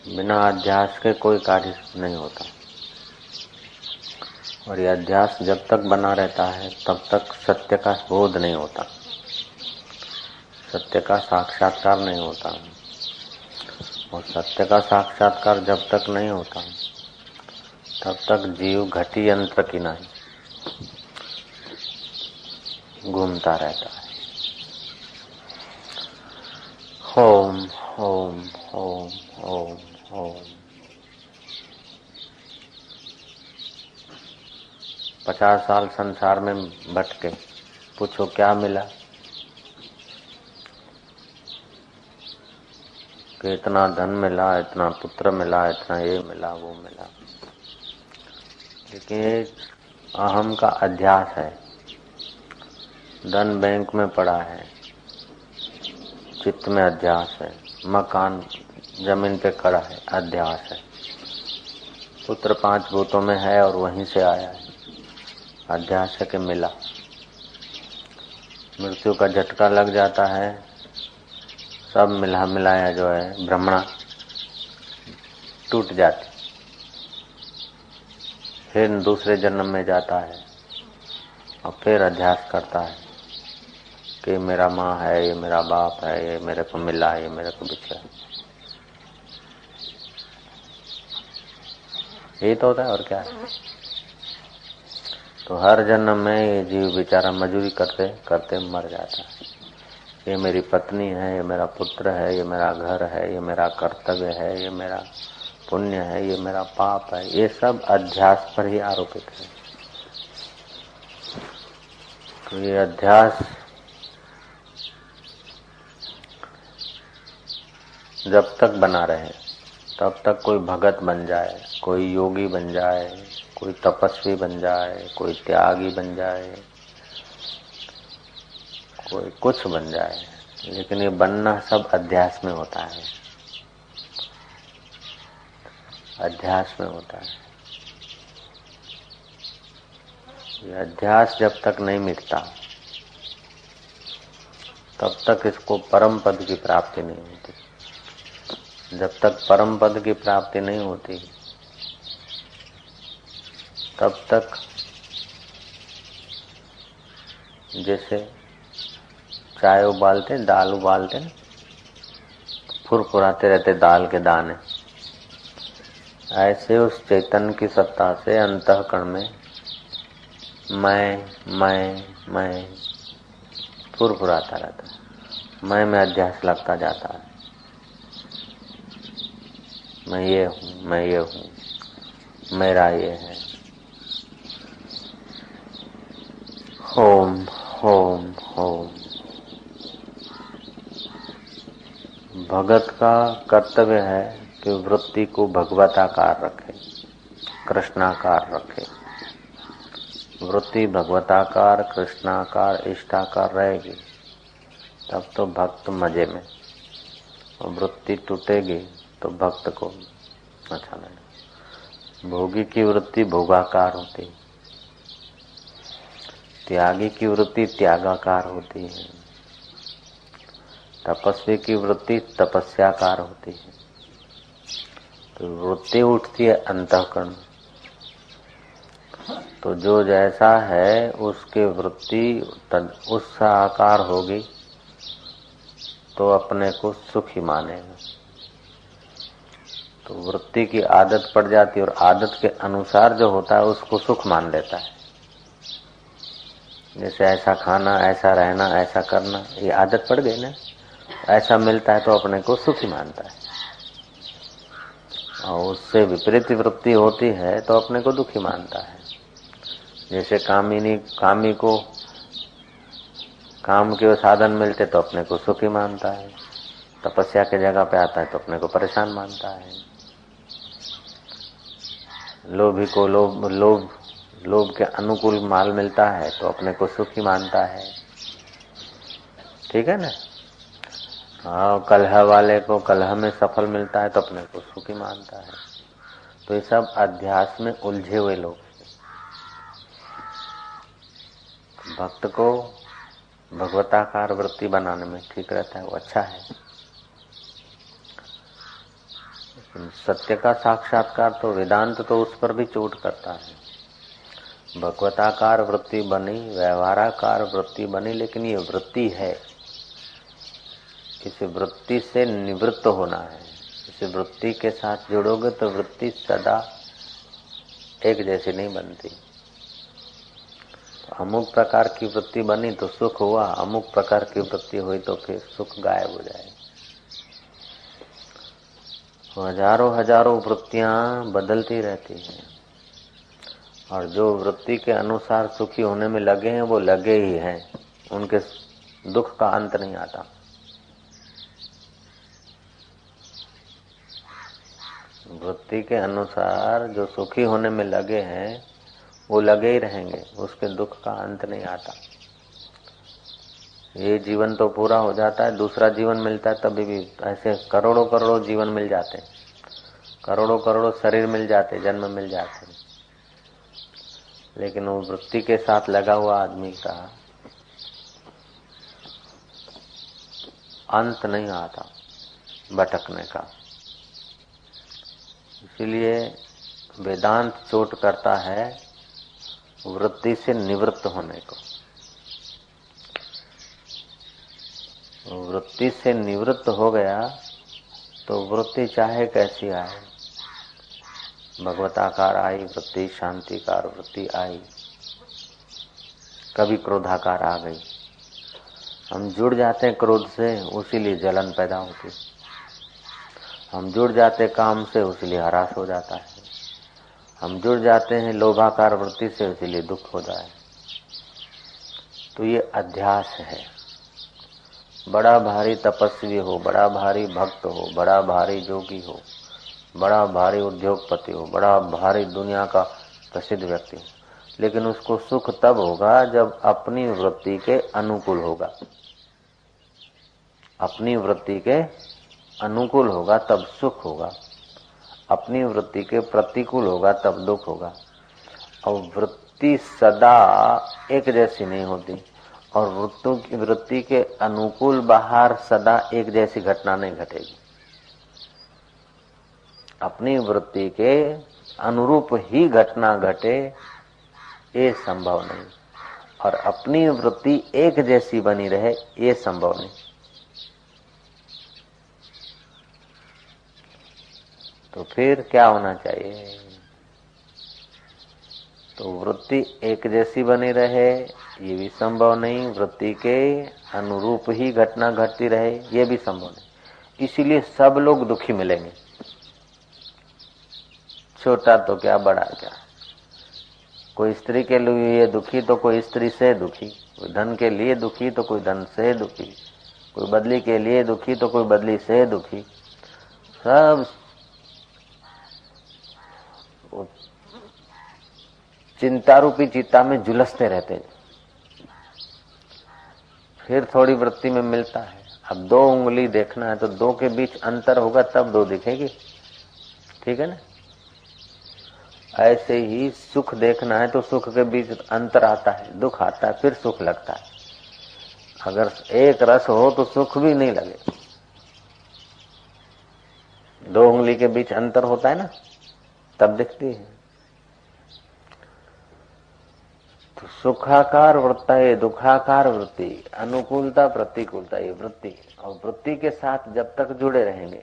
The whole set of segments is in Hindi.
बिना अध्यास के कोई कार्य नहीं होता। और यह अध्यास जब तक बना रहता है तब तक सत्य का बोध नहीं होता, सत्य का साक्षात्कार नहीं होता। और सत्य का साक्षात्कार जब तक नहीं होता तब तक जीव घटी यंत्र की नहीं घूमता रहता है। ओम ओम ओम ओम ओम। 50 साल संसार में भटके, पूछो क्या मिला? कि इतना धन मिला, इतना पुत्र मिला, इतना ये मिला, वो मिला। लेकिन ये अहम का अध्यास है। धन बैंक में पड़ा है, चित्त में अध्यास है। मकान जमीन पे खड़ा है, अध्यास है। पुत्र 5 भूतों में है और वहीं से आया है, अध्यास है कि मिला। मृत्यु का झटका लग जाता है, सब मिला मिलाया जो है भ्रमणा टूट जाती। फिर दूसरे जन्म में जाता है और फिर अध्यास करता है कि मेरा माँ है, ये मेरा बाप है, ये मेरे को मिला, ये मेरे को बिछड़ा। यही तो होता है और क्या है। तो हर जन्म में ये जीव बेचारा मजूरी करते करते मर जाता है। ये मेरी पत्नी है, ये मेरा पुत्र है, ये मेरा घर है, ये मेरा कर्तव्य है, ये मेरा पुण्य है, ये मेरा पाप है। ये सब अध्यास पर ही आरोपित है। तो ये अध्यास जब तक बना रहे तब तक कोई भगत बन जाए, कोई योगी बन जाए, कोई तपस्वी बन जाए, कोई त्यागी बन जाए, कोई कुछ बन जाए, लेकिन ये बनना सब अध्यास में होता है, अध्यास में होता है। ये अध्यास जब तक नहीं मिटता तब तक इसको परम पद की प्राप्ति नहीं होती। जब तक परम पद की प्राप्ति नहीं होती तब तक जैसे चाय उबालते, दाल उबालते, फुरफुराते रहते दाल के दाने, ऐसे उस चैतन्य की सत्ता से अंतःकरण में मैं फुरफुराता रहता है। मैं में अध्यास लगता जाता है। मैं ये हूँ, मैं ये हूँ, मेरा ये है। ओम ओम ओम। भगत का कर्तव्य है कि वृत्ति को भगवताकार रखे, कृष्णाकार रखे। वृत्ति भगवताकार, कृष्णाकार, इष्टाकार रहेगी तब तो भक्त मजे में। और वृत्ति टूटेगी तो भक्त को अच्छा नहीं। भोगी की वृत्ति भोगाकार होती है, त्यागी की वृत्ति त्यागाकार होती है, तपस्वी की वृत्ति तपस्याकार होती है। तो वृत्ति उठती है अंतःकरण, तो जो जैसा है उसके वृत्ति उस आकार होगी तो अपने को सुखी मानेगा। तो वृत्ति की आदत पड़ जाती है और आदत के अनुसार जो होता है उसको सुख मान लेता है। जैसे ऐसा खाना, ऐसा रहना, ऐसा करना, ये आदत पड़ गई ना। ऐसा मिलता है तो अपने को सुखी मानता है, और उससे विपरीत वृत्ति होती है तो अपने को दुखी मानता है। जैसे कामी को काम के साधन मिलते तो अपने को सुखी मानता है, तपस्या के जगह पे आता है तो अपने को परेशान मानता है। लोभी को लोभ के अनुकूल माल मिलता है तो अपने को सुखी मानता है। ठीक है ना। हाँ, कलह वाले को कलह में सफल मिलता है तो अपने को सुखी मानता है। तो ये सब अध्यास में उलझे हुए लोग। भक्त को भगवताकार वृत्ति बनाने में ठीक रहता है, वो अच्छा है। सत्य का साक्षात्कार तो वेदांत तो उस पर भी चोट करता है। भगवताकार वृत्ति बनी, व्यवहाराकार वृत्ति बनी, लेकिन ये वृत्ति है, इस वृत्ति से निवृत्त होना है। इस वृत्ति के साथ जुड़ोगे तो वृत्ति सदा एक जैसी नहीं बनती। अमुक प्रकार की वृत्ति बनी तो सुख हुआ, अमुक प्रकार की वृत्ति हुई तो फिर सुख गायब हो जाए। हजारों हजारों वृत्तियां बदलती रहती हैं, और जो वृत्ति के अनुसार सुखी होने में लगे हैं वो लगे ही हैं, उनके दुख का अंत नहीं आता। वृत्ति के अनुसार जो सुखी होने में लगे हैं वो लगे ही रहेंगे, उसके दुख का अंत नहीं आता। ये जीवन तो पूरा हो जाता है, दूसरा जीवन मिलता है, तभी भी ऐसे करोड़ों करोड़ों जीवन मिल जाते हैं, करोड़ों करोड़ों शरीर मिल जाते, जन्म मिल जाते, लेकिन वो वृत्ति के साथ लगा हुआ आदमी का अंत नहीं आता भटकने का। इसीलिए वेदांत चोट करता है वृत्ति से निवृत्त होने को। वृत्ति से निवृत्त हो गया तो वृत्ति चाहे कैसी आए, भगवताकार आई वृत्ति, शांतिकार वृत्ति आई, कभी क्रोधाकार आ गई, हम जुड़ जाते हैं क्रोध से, उसीलिए जलन पैदा होती। हम जुड़ जाते काम से, उसीलिए हरास हो जाता है। हम जुड़ जाते हैं लोभाकार वृत्ति से, इसीलिए दुख होता है। तो ये अध्यास है। बड़ा भारी तपस्वी हो, बड़ा भारी भक्त हो, बड़ा भारी जोगी हो, बड़ा भारी उद्योगपति हो, बड़ा भारी दुनिया का प्रसिद्ध व्यक्ति हो, लेकिन उसको सुख तब होगा जब अपनी वृत्ति के अनुकूल होगा। अपनी वृत्ति के अनुकूल होगा तब सुख होगा, अपनी वृत्ति के प्रतिकूल होगा तब दुख होगा। और वृत्ति सदा एक जैसी नहीं होती, और वृत्ति के अनुकूल बाहर सदा एक जैसी घटना नहीं घटेगी। अपनी वृत्ति के अनुरूप ही घटना घटे ये संभव नहीं, और अपनी वृत्ति एक जैसी बनी रहे ये संभव नहीं। तो फिर क्या होना चाहिए? तो वृत्ति एक जैसी बनी रहे ये भी संभव नहीं, वृत्ति के अनुरूप ही घटना घटती रहे ये भी संभव नहीं। इसीलिए सब लोग दुखी मिलेंगे, छोटा तो क्या बड़ा क्या। कोई स्त्री के लिए दुखी तो कोई स्त्री से दुखी, कोई धन के लिए दुखी तो कोई धन से दुखी, कोई बदली के लिए दुखी तो कोई बदली से दुखी। सब चिंता रूपी चिता में झुलसते रहते। फिर थोड़ी वृत्ति में मिलता है। अब 2 उंगली देखना है तो 2 के बीच अंतर होगा तब 2 दिखेगी, ठीक है ना। ऐसे ही सुख देखना है तो सुख के बीच अंतर आता है, दुख आता है, फिर सुख लगता है। अगर एक रस हो तो सुख भी नहीं लगे। 2 उंगली के बीच अंतर होता है ना, तब दिखती है। तो सुखाकार वृत्ति, दुखाकार वृत्ति, अनुकूलता प्रतिकूलता, ये वृत्ति। और वृत्ति के साथ जब तक जुड़े रहेंगे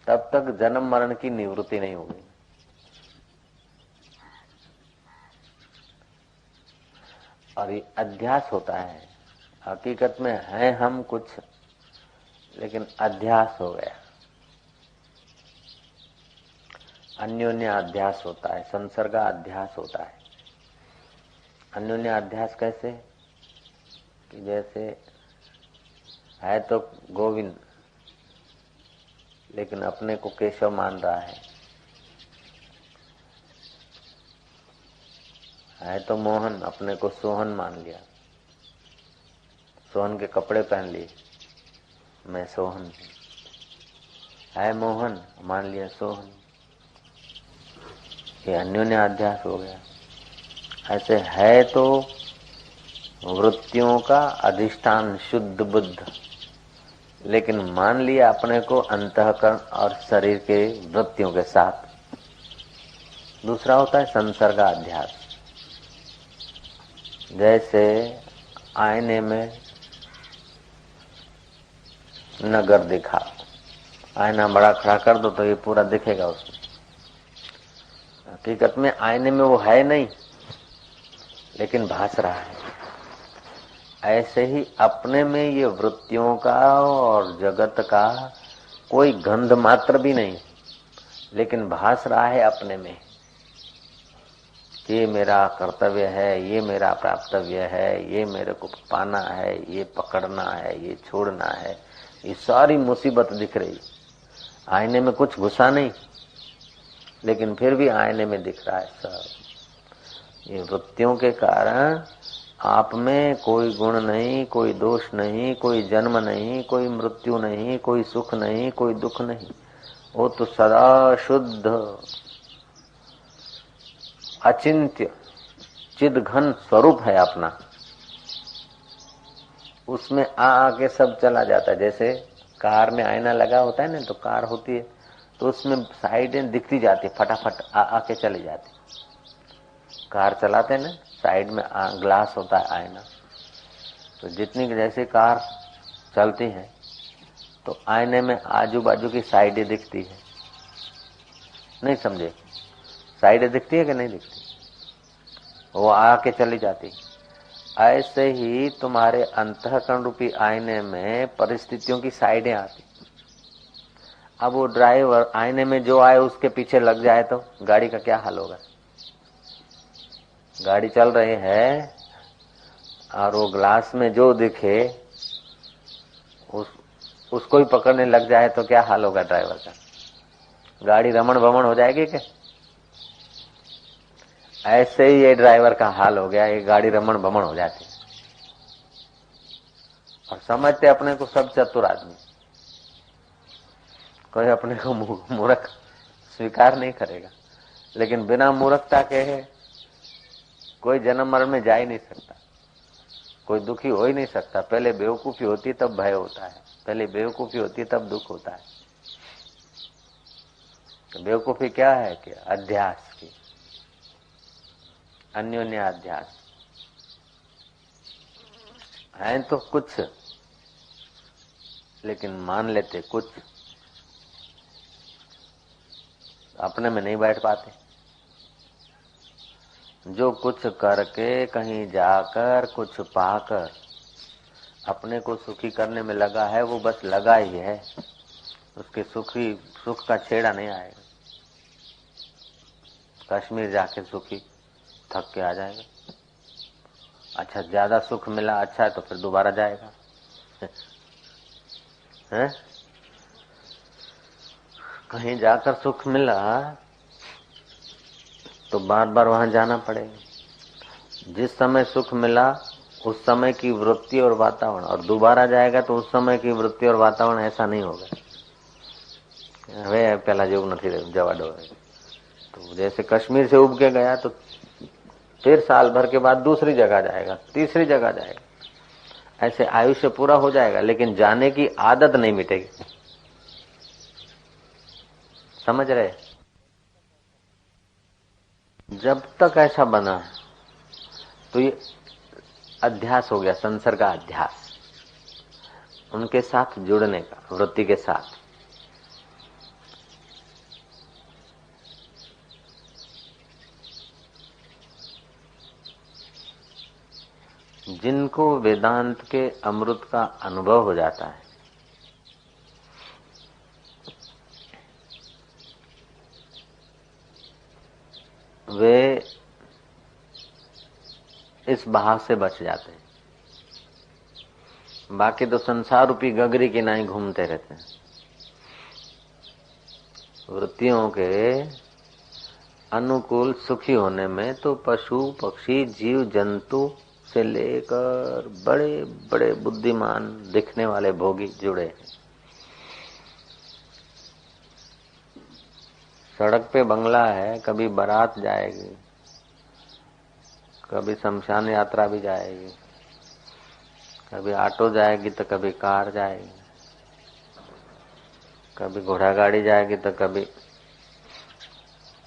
तब तक जन्म मरण की निवृत्ति नहीं होगी। और ये अध्यास होता है, हकीकत में है हम कुछ, लेकिन अध्यास हो गया। अन्योन्य अध्यास होता है, संसर्ग अध्यास होता है। अन्योन्य अध्यास कैसे? कि जैसे है तो गोविंद लेकिन अपने को केशव मान रहा है तो मोहन अपने को सोहन मान लिया, सोहन के कपड़े पहन लिए, मैं सोहन है, मोहन मान लिया सोहन। ये अन्योन्य अध्यास हो गया। ऐसे है तो वृत्तियों का अधिष्ठान शुद्ध बुद्ध, लेकिन मान लिया अपने को अंतःकरण और शरीर के वृत्तियों के साथ। दूसरा होता है संसर्गा अध्यास। जैसे आईने में नगर दिखा, आईना बड़ा खड़ा कर दो तो ये पूरा दिखेगा उसमें। हकीकत में आईने में वो है नहीं, लेकिन भास रहा है। ऐसे ही अपने में ये वृत्तियों का और जगत का कोई गंध मात्र भी नहीं, लेकिन भास रहा है अपने में। ये मेरा कर्तव्य है, ये मेरा प्राप्तव्य है, ये मेरे को पाना है, ये पकड़ना है, ये छोड़ना है। ये सारी मुसीबत दिख रही। आईने में कुछ घुसा नहीं, लेकिन फिर भी आईने में दिख रहा है सब। ये वृत्तियों के कारण आप में कोई गुण नहीं, कोई दोष नहीं, कोई जन्म नहीं, कोई मृत्यु नहीं, कोई सुख नहीं, कोई दुख नहीं। वो तो सदा शुद्ध अचिंत्य चिद घन स्वरूप है अपना। उसमें आके सब चला जाता है। जैसे कार में आईना लगा होता है ना, तो कार होती है तो उसमें साइडें दिखती जाती, फटाफट आके चली जाती। कार चलाते ना, साइड में ग्लास होता है, आईना। तो जितनी जैसे कार चलती है तो आईने में आजू बाजू की साइडें दिखती है। नहीं समझे? साइडें दिखती है कि नहीं दिखती? वो आके चली जाती। ऐसे ही तुम्हारे अंतःकरण रूपी आईने में परिस्थितियों की साइडें आती। अब वो ड्राइवर आईने में जो आए उसके पीछे लग जाए तो गाड़ी का क्या हाल होगा? गाड़ी चल रही है और वो ग्लास में जो दिखे उसको ही पकड़ने लग जाए तो क्या हाल होगा ड्राइवर का? गाड़ी रमण भमण हो जाएगी क्या? ऐसे ही ये ड्राइवर का हाल हो गया। ये गाड़ी रमण भमण हो जाती और समझते अपने को सब चतुर आदमी। कोई अपने को मूर्ख स्वीकार नहीं करेगा, लेकिन बिना मूर्खता के है कोई जन्म मरण में जा ही नहीं सकता, कोई दुखी हो ही नहीं सकता। पहले बेवकूफी होती तब भय होता है, पहले बेवकूफी होती तब दुख होता है। तो बेवकूफी क्या है कि अध्यास की, अन्योन्य अध्यास है तो कुछ, लेकिन मान लेते कुछ, अपने में नहीं बैठ पाते। जो कुछ करके कहीं जाकर कुछ पाकर अपने को सुखी करने में लगा है, वो बस लगा ही है, उसके सुख का छेड़ा नहीं आएगा। कश्मीर जाके सुखी थक के आ जाएगा। अच्छा ज्यादा सुख मिला, अच्छा है तो फिर दोबारा जाएगा। है? कहीं जाकर सुख मिला तो बार बार वहां जाना पड़ेगा। जिस समय सुख मिला उस समय की वृत्ति और वातावरण, और दोबारा जाएगा तो उस समय की वृत्ति और वातावरण ऐसा नहीं होगा। હવે પેલા જેવું નથી રહ્યું, જવા દો। तो जैसे कश्मीर से उब के गया तो फिर साल भर के बाद दूसरी जगह जाएगा, तीसरी जगह जाएगा। ऐसे आयुष्य पूरा हो जाएगा, लेकिन जाने की आदत नहीं मिटेगी। समझ रहे? जब तक ऐसा बना है तो ये अध्यास हो गया, संसर्ग का अध्यास, उनके साथ जुड़ने का, वृत्ति के साथ। जिनको वेदांत के अमृत का अनुभव हो जाता है, वे इस भाव से बच जाते हैं। बाकी तो संसार रूपी गगरी के नाई घूमते रहते हैं। वृत्तियों के अनुकूल सुखी होने में तो पशु पक्षी जीव जंतु से लेकर बड़े बड़े बुद्धिमान दिखने वाले भोगी जुड़े हैं। सड़क पे बंगला है, कभी बारात जाएगी, कभी शमशान यात्रा भी जाएगी, कभी ऑटो जाएगी तो कभी कार जाएगी। कभी घोड़ा गाड़ी जाएगी तो कभी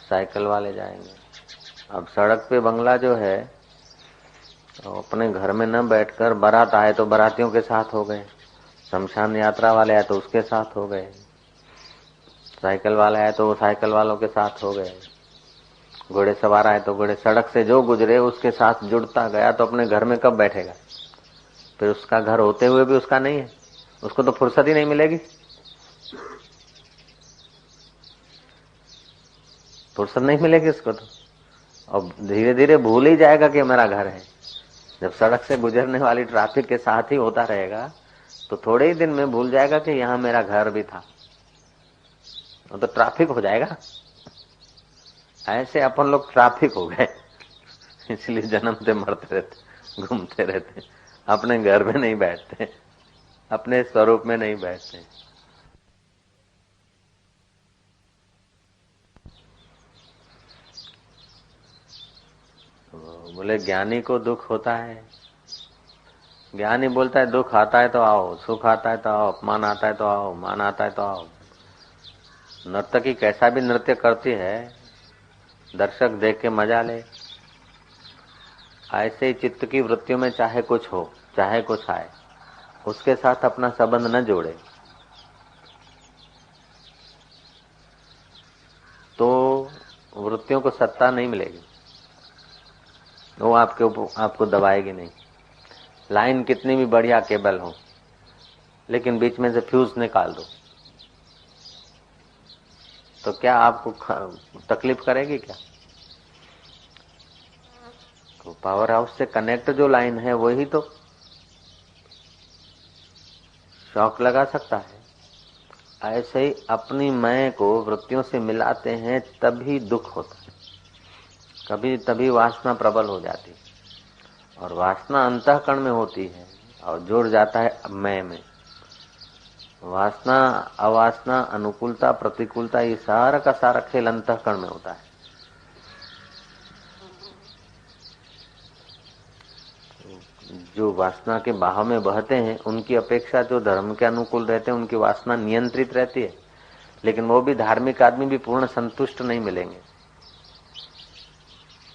साइकिल वाले जाएंगे। अब सड़क पे बंगला जो है तो अपने घर में न बैठकर बारात आए तो बारातियों के साथ हो गए, शमशान यात्रा वाले आए तो उसके साथ हो गए, साइकिल वाले आए तो वो साइकिल वालों के साथ हो गए, घोड़े सवार आए तो घोड़े, सड़क से जो गुजरे उसके साथ जुड़ता गया तो अपने घर में कब बैठेगा? फिर उसका घर होते हुए भी उसका नहीं है, उसको तो फुर्सत ही नहीं मिलेगी, फुर्सत नहीं मिलेगी उसको तो। अब धीरे धीरे भूल ही जाएगा कि मेरा घर है। जब सड़क से गुजरने वाली ट्रैफिक के साथ ही होता रहेगा तो थोड़े ही दिन में भूल जाएगा कि यहाँ मेरा घर भी था, तो ट्रैफिक हो जाएगा। ऐसे अपन लोग ट्रैफिक हो गए, इसलिए जन्मते मरते रहते, घूमते रहते, अपने घर में नहीं बैठते, अपने स्वरूप में नहीं बैठते। बोले ज्ञानी को दुख होता है, ज्ञानी बोलता है दुख आता है तो आओ, सुख आता है तो आओ, अपमान आता है तो आओ, मान आता है तो आओ। नर्तकी कैसा भी नृत्य करती है, दर्शक देख के मजा ले। ऐसे ही चित्त की वृत्तियों में चाहे कुछ हो चाहे कुछ आए, उसके साथ अपना संबंध न जोड़े तो वृत्तियों को सत्ता नहीं मिलेगी, वो आपको दबाएगी नहीं। लाइन कितनी भी बढ़िया केबल हो, लेकिन बीच में से फ्यूज निकाल दो तो क्या आपको तकलीफ करेगी क्या? तो पावर हाउस से कनेक्ट जो लाइन है वही तो शॉक लगा सकता है। ऐसे ही अपनी मैं को वृत्तियों से मिलाते हैं तभी दुख होता है, कभी तभी वासना प्रबल हो जाती है, और वासना अंतःकरण में होती है और जुड़ जाता है मैं में। वासना अवासना अनुकूलता प्रतिकूलता ये सारा का सारा खेल अंतःकरण में होता है। जो वासना के बहाव में बहते हैं उनकी अपेक्षा जो धर्म के अनुकूल रहते हैं उनकी वासना नियंत्रित रहती है, लेकिन वो भी धार्मिक आदमी भी पूर्ण संतुष्ट नहीं मिलेंगे,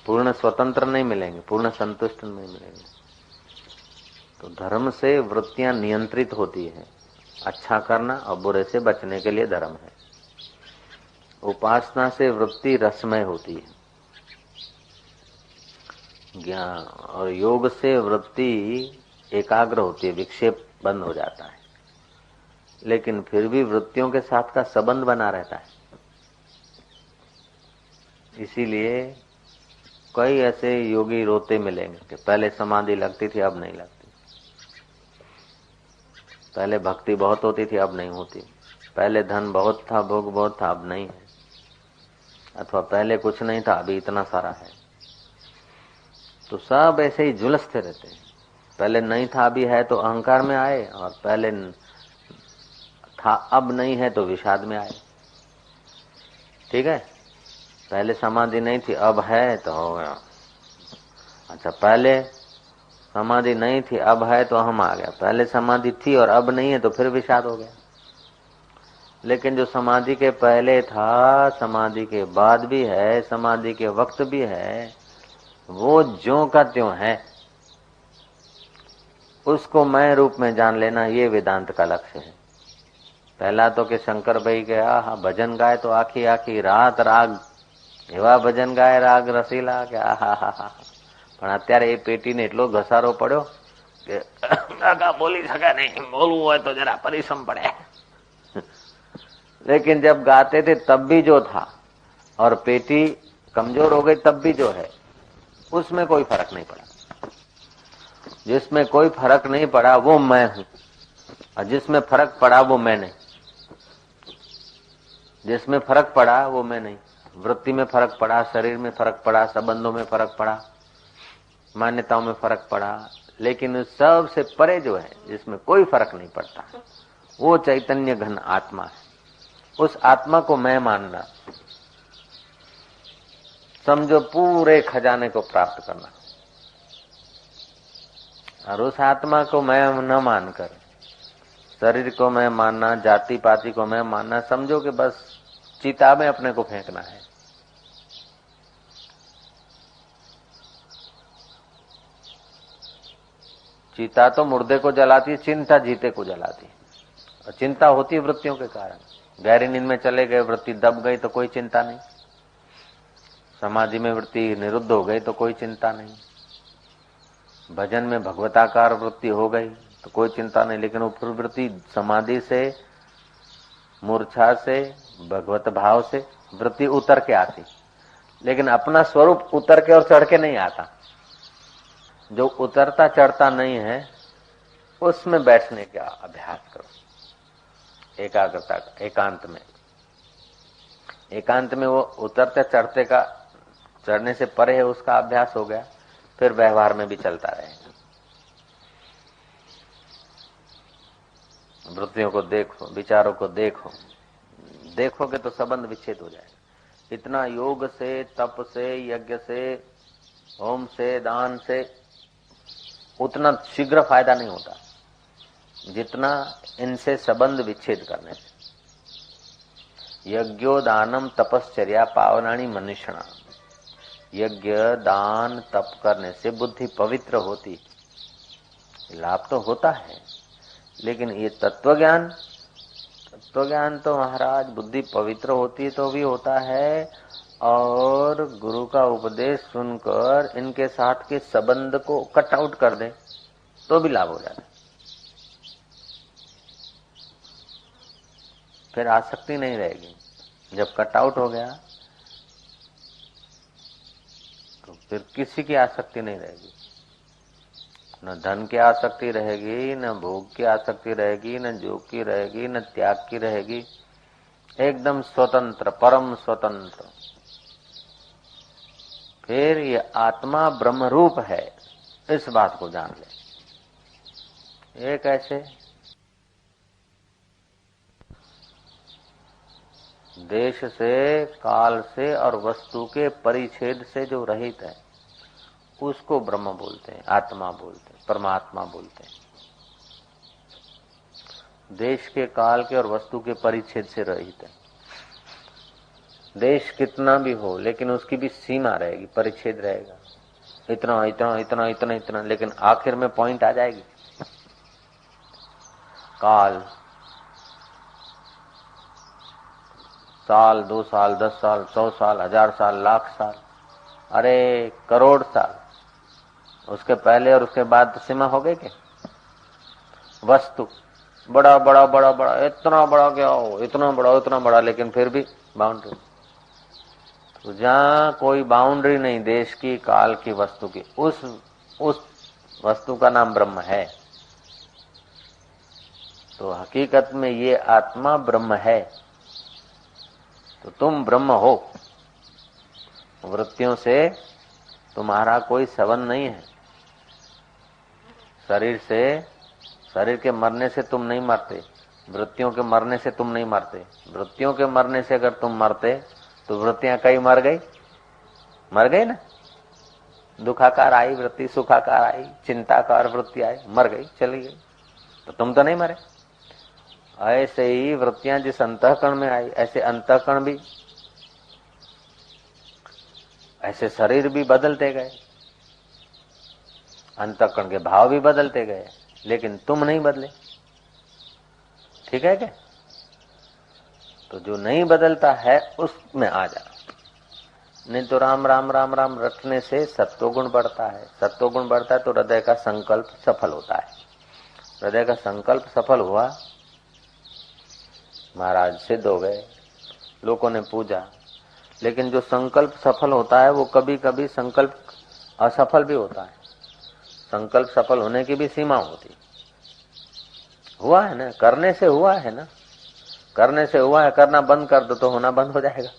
पूर्ण स्वतंत्र नहीं मिलेंगे, पूर्ण संतुष्ट नहीं मिलेंगे। तो धर्म से वृत्तियां नियंत्रित होती है, अच्छा करना और बुरे से बचने के लिए धर्म है। उपासना से वृत्ति रसमय होती है, ज्ञान और योग से वृत्ति एकाग्र होती है, विक्षेप बंद हो जाता है, लेकिन फिर भी वृत्तियों के साथ का संबंध बना रहता है। इसीलिए कई ऐसे योगी रोते मिलेंगे कि पहले समाधि लगती थी अब नहीं लगती, पहले भक्ति बहुत होती थी अब नहीं होती, पहले धन बहुत था भोग बहुत था अब नहीं है, अथवा पहले कुछ नहीं था अभी इतना सारा है। तो सब ऐसे ही झुलसते रहते हैं, पहले नहीं था अभी है तो अहंकार में आए, और पहले था अब नहीं है तो विषाद में आए। ठीक है, पहले समाधि नहीं थी अब है तो हो गया। अच्छा, पहले समाधि नहीं थी अब है तो हम आ गया, पहले समाधि थी और अब नहीं है तो फिर विषाद हो गया। लेकिन जो समाधि के पहले था, समाधि के बाद भी है, समाधि के वक्त भी है, वो ज्यों का त्यों है, उसको मैं रूप में जान लेना, ये वेदांत का लक्ष्य है। पहला तो कि शंकर भाई के भजन गाय तो आखी आखी रात राग એવા ભજન ગાય રાગ રસીલા કે આહા, પણ અત્યારે એ પેટીને એટલો ઘસારો પડ્યો કે કાકા બોલી શકા નહીં, બોલવું હોય तो जरा परिश्रम पड़े। लेकिन जब गाते थे तब भी जो था, और पेटी कमजोर हो गई तब भी जो है, उसमें कोई फर्क नहीं पड़ा। जिसमें कोई फर्क नहीं पड़ा वो मैं हूं, और जिसमें फर्क पड़ा वो मैं नहीं। जिसमें फर्क पड़ा वो मैं नहीं। वृत्ति में फर्क पड़ा, शरीर में फर्क पड़ा, संबंधों में फर्क पड़ा, मान्यताओं में फर्क पड़ा, लेकिन उस सब से परे जो है, जिसमें कोई फर्क नहीं पड़ता, वो चैतन्य घन आत्मा है। उस आत्मा को मैं मानना, समझो पूरे खजाने को प्राप्त करना। और उस आत्मा को मैं न मानकर शरीर को मैं मानना, जाति पाति को मैं मानना, समझो कि बस चिता में अपने को फेंकना है। चिता तो मुर्दे को जलाती है, चिंता जीते को जलाती है। और चिंता होती है वृत्तियों के कारण। गहरी नींद में चले गए, वृत्ति दब गई तो कोई चिंता नहीं। समाधि में वृत्ति निरुद्ध हो गई तो कोई चिंता नहीं। भजन में भगवताकार वृत्ति हो गई तो कोई चिंता नहीं। लेकिन वो वृत्ति समाधि से, मूर्छा से, भगवत भाव से वृत्ति उतर के आती, लेकिन अपना स्वरूप उतर के और चढ़ के नहीं आता। जो उतरता चढ़ता नहीं है उसमें बैठने का अभ्यास करो। एकाग्रता का, एकांत में वो उतरते चढ़ते का, चढ़ने से परे है, उसका अभ्यास हो गया। फिर व्यवहार में भी चलता रहेगा। वृत्तियों को देखो, विचारों को देखो, देखोगे तो संबंध विच्छेद हो जाएगा। इतना योग से, तप से, यज्ञ से, होम से, दान से उतना शीघ्र फायदा नहीं होता जितना इनसे संबंध विच्छेद करने से। यज्ञो दानम तपश्चर्या पावनानी मनुष्यणा। यज्ञ दान तप करने से बुद्धि पवित्र होती, लाभ तो होता है। लेकिन ये तत्वज्ञान तो महाराज बुद्धि पवित्र होती है तो भी होता है, और गुरु का उपदेश सुनकर इनके साथ के संबंध को कट आउट कर दे तो भी लाभ हो जाता है। फिर आसक्ति नहीं रहेगी। जब कट आउट हो गया तो फिर किसी की आसक्ति नहीं रहेगी। न धन की आसक्ति रहेगी, न भोग की आसक्ति रहेगी, न योग की रहेगी, न त्याग की रहेगी। एकदम स्वतंत्र, परम स्वतंत्र। फिर ये आत्मा ब्रह्म रूप है, इस बात को जान ले। एक ऐसे देश से, काल से और वस्तु के परिच्छेद से जो रहित है उसको ब्रह्म बोलते हैं, आत्मा बोलते हैं, परमात्मा बोलते हैं। देश के, काल के और वस्तु के परिच्छेद से रहित है। देश कितना भी हो लेकिन उसकी भी सीमा रहेगी, परिच्छेद रहेगा। इतना इतना इतना इतना इतना, लेकिन आखिर में पॉइंट आ जाएगी। काल साल, 2 साल, 10 साल, 100 साल, 1000 साल, लाख साल, अरे करोड़ साल, उसके पहले और उसके बाद तो सीमा हो गई क्या? वस्तु बड़ा बड़ा बड़ा बड़ा, इतना बड़ा क्या हो, इतना बड़ा उतना बड़ा, लेकिन फिर भी बाउंड्री। तो जहाँ कोई बाउंड्री नहीं देश की, काल की, वस्तु की, उस वस्तु का नाम ब्रह्म है। तो हकीकत में ये आत्मा ब्रह्म है, तो तुम ब्रह्म हो। वृत्तियों से तुम्हारा कोई संबंध नहीं है। शरीर से, शरीर के मरने से तुम नहीं मरते, वृत्तियों के मरने से तुम नहीं मरते। वृत्तियों के मरने से अगर तुम मरते तो वृत्तियां कई मर गई ना। दुखाकार आई वृत्ति, सुखाकार आई, चिंताकार वृत्ति आई, मर गई, चली गई। तो तुम तो नहीं मरे। ऐसे ही वृत्तियां जिस अंतःकरण में आई, ऐसे अंतःकरण भी, ऐसे शरीर भी बदलते गए, अंतःकरण के भाव भी बदलते गए, लेकिन तुम नहीं बदले। ठीक है क्या? तो जो नहीं बदलता है उसमें आ जा। नहीं तो राम राम राम राम रटने से सत्वगुण बढ़ता है। सत्वगुण बढ़ता है तो हृदय का संकल्प सफल होता है। हृदय का संकल्प सफल हुआ, महाराज सिद्ध हो गए, लोगों ने पूजा। लेकिन जो संकल्प सफल होता है वो कभी कभी संकल्प असफल भी होता है। संकल्प सफल होने की भी सीमा होती। हुआ है ना, करने से हुआ है ना, करने से हुआ है। करना बंद कर दो तो होना बंद हो जाएगा।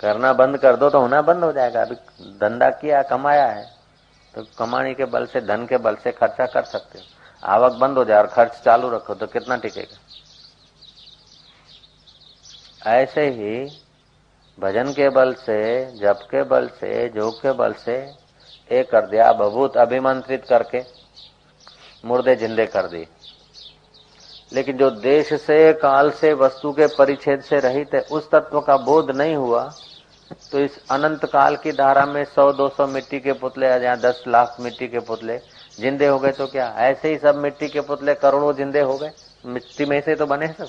करना बंद कर दो तो होना बंद हो जाएगा। अभी धंधा किया, कमाया है, तो कमाने के बल से, धन के बल से खर्चा कर सकते हो। आवक बंद हो जाए और खर्च चालू रखो तो कितना टिकेगा? ऐसे ही भजन के बल से, जप के बल से, योग के बल से एक कर दिया, भभूत अभिमंत्रित करके मुर्दे जिंदे कर दिए। लेकिन जो देश से, काल से, वस्तु के परिच्छेद से रहित है, उस तत्व का बोध नहीं हुआ तो इस अनंत काल की धारा में 100-200 मिट्टी के पुतले या 10 लाख मिट्टी के पुतले जिंदे हो गए तो क्या? ऐसे ही सब मिट्टी के पुतले करोड़ों जिंदे हो गए। मिट्टी में से तो बने सब।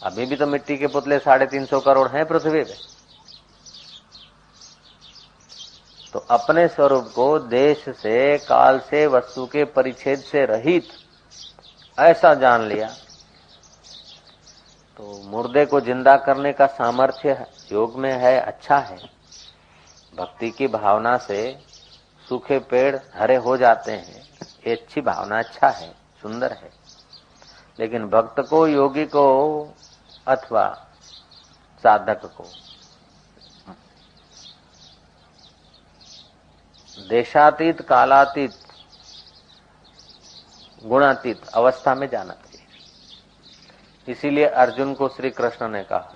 अभी भी तो मिट्टी के पुतले 350 करोड़ हैं पृथ्वी पे। तो अपने स्वरूप को देश से, काल से, वस्तु के परिच्छेद से रहित ऐसा जान लिया तो मुर्दे को जिंदा करने का सामर्थ्य योग में है। अच्छा है। भक्ति की भावना से सूखे पेड़ हरे हो जाते हैं, ये अच्छी भावना, अच्छा है, सुंदर है। लेकिन भक्त को, योगी को अथवा साधक को देशातीत, कालातीत, गुणातीत अवस्था में जाना चाहिए। इसीलिए अर्जुन को श्री कृष्ण ने कहा,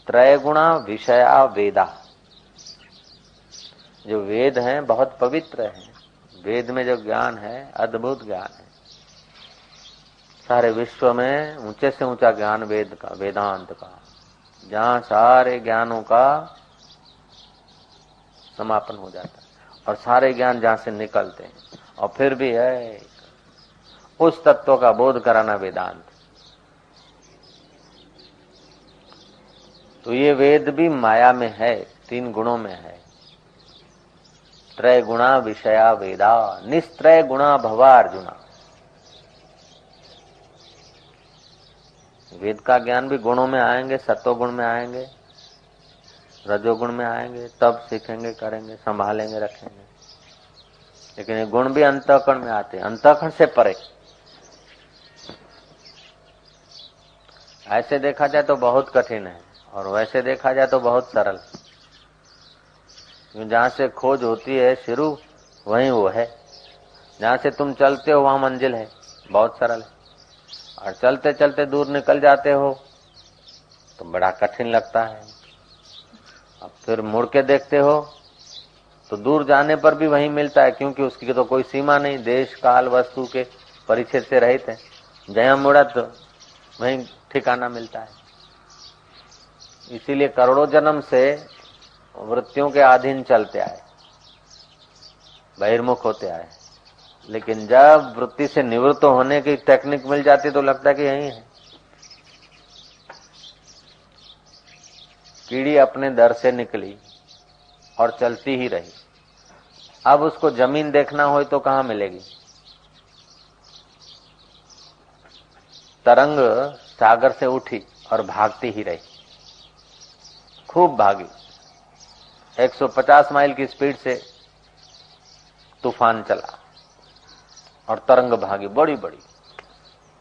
त्रय गुणा विषया वेदा। जो वेद हैं बहुत पवित्र हैं। वेद में जो ज्ञान है अद्भुत ज्ञान है। सारे विश्व में ऊंचे से ऊंचा ज्ञान वेद का, वेदांत का, जहां सारे ज्ञानों का समापन हो जाता है और सारे ज्ञान जहां से निकलते हैं। और फिर भी है उस तत्व का बोध कराना वेदांत। तो ये वेद भी माया में है, 3 गुणों में है। त्रय गुणा विषया वेदा, निस्त्रय गुणा भवा अर्जुना। वेद का ज्ञान भी गुणों में आएंगे, सत्वगुण में आएंगे, रजोगुण में आएंगे, तब सीखेंगे, करेंगे, संभालेंगे, रखेंगे। लेकिन ये गुण भी अंतःकरण में आते हैं, अंतःकरण से परे। ऐसे देखा जाए तो बहुत कठिन है और वैसे देखा जाए तो बहुत सरल। जहां से खोज होती है शुरू, वहीं वो है। जहां से तुम चलते हो वहां मंजिल है। बहुत सरल है। और चलते चलते दूर निकल जाते हो तो बड़ा कठिन लगता है। अब फिर मुड़ के देखते हो तो दूर जाने पर भी वहीं मिलता है, क्योंकि उसकी तो कोई सीमा नहीं, देश काल वस्तु के परिच्छेद से रहित है। जहां मुड़ा तो वहीं ठिकाना मिलता है। इसीलिए करोड़ों जन्म से वृत्तियों के अधीन चलते आए, बहिर्मुख होते आए। लेकिन जब वृत्ति से निवृत्त होने की टेक्निक मिल जाती तो लगता है कि यही है। कीड़ी अपने दर से निकली और चलती ही रही। अब उसको जमीन देखना हो तो कहां मिलेगी? तरंग सागर से उठी और भागती ही रही, खूब भागी। 150 माइल की स्पीड से तूफान चला और तरंग भागी, बड़ी बड़ी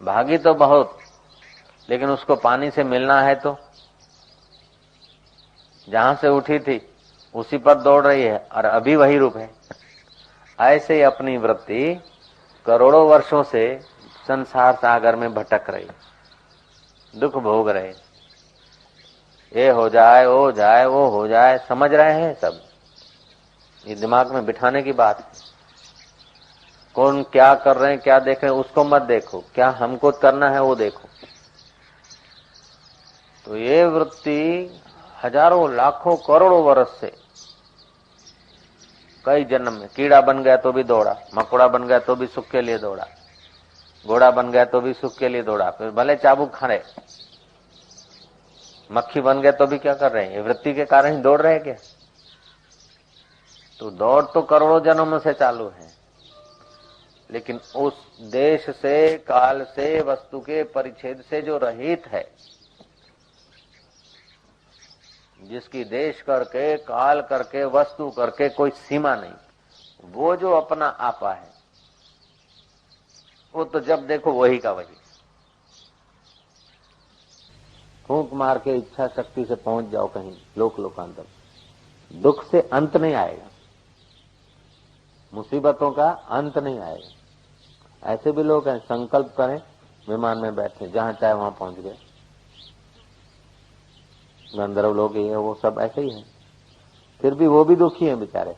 भागी तो बहुत, लेकिन उसको पानी से मिलना है तो जहां से उठी थी उसी पर दौड़ रही है और अभी वही रूप है। ऐसे ही अपनी वृत्ति करोड़ों वर्षों से संसार सागर में भटक रही, दुख भोग रहे। ये हो जाए, वो हो जाए, वो हो जाए, समझ रहे हैं सब। ये दिमाग में बिठाने की बात है। कौन क्या कर रहे हैं, क्या देख रहे हैं, उसको मत देखो, क्या हमको करना है वो देखो। तो ये वृत्ति हजारों, लाखों, करोड़ों वर्ष से, कई जन्म में कीड़ा बन गया तो भी दौड़ा, मकोड़ा बन गया तो भी सुख के लिए दौड़ा, घोड़ा बन गया तो भी सुख के लिए दौड़ा। फिर भले चाबुक खा रहे, मक्खी बन गया तो भी क्या कर रहे हैं? ये वृत्ति के कारण ही दौड़ रहे हैं क्या? तो दौड़ तो करोड़ों जन्मों से चालू है, लेकिन उस देश से, काल से, वस्तु के परिच्छेद से जो रहित है, जिसकी देश करके, काल करके, वस्तु करके कोई सीमा नहीं, वो जो अपना आपा है, वो तो जब देखो वही का वही। फूंक मार के इच्छा शक्ति से पहुंच जाओ कहीं लोक लोकांतर, दुख से अंत नहीं आएगा, मुसीबतों का अंत नहीं आएगा। ऐसे भी लोग हैं, संकल्प करें, विमान में बैठे, जहां चाहे वहां पहुंच गए। गंधर्व लोग ये वो सब ऐसे ही हैं, फिर भी वो भी दुखी हैं बेचारे।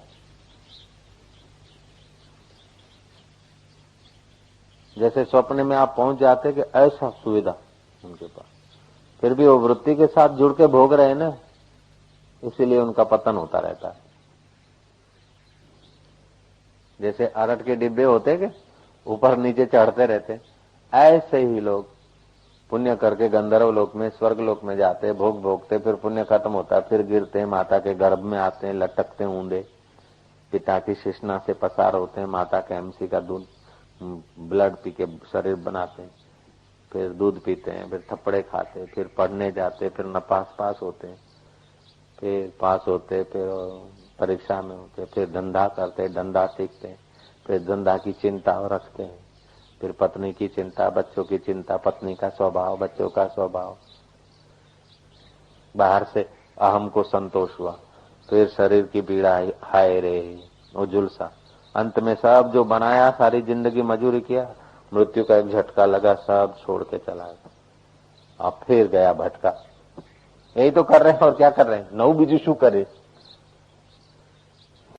जैसे स्वप्न में आप पहुंच जाते कि ऐसा सुविधा उनके पास, फिर भी वो वृत्ति के साथ जुड़ के भोग रहे हैं ना, इसीलिए उनका पतन होता रहता है। जैसे अरट के डिब्बे होते कि ऊपर नीचे चढ़ते रहते, ऐसे ही लोग पुण्य करके गंधर्व लोक में, स्वर्ग लोक में जाते, भोग भोगते, फिर पुण्य खत्म होता है, फिर गिरते, माता के गर्भ में आते हैं, लटकते ऊंधे, पिता की शिश्ना से पसार होते हैं, माता के एमसी का दूध ब्लड पी के शरीर बनाते हैं, फिर दूध पीते हैं, फिर थप्पड़े खाते, फिर पढ़ने जाते, फिर नपास पास होते, फिर पास होते, फिर परीक्षा में होते, फिर धंधा करते, धंधा सीखते, फिर धंधा की चिंता रखते हैं, फिर पत्नी की चिंता, बच्चों की चिंता, पत्नी का स्वभाव, बच्चों का स्वभाव, बाहर से अहम को संतोष हुआ, फिर शरीर की पीड़ा, हाय रे वो जुलसा, अंत में सब जो बनाया, सारी जिंदगी मजूरी किया, मृत्यु का एक झटका लगा, सब छोड़ के चला गया। अब फिर गया भटका। यही तो कर रहे हैं, और क्या कर रहे हैं, नव बीजू शू करे।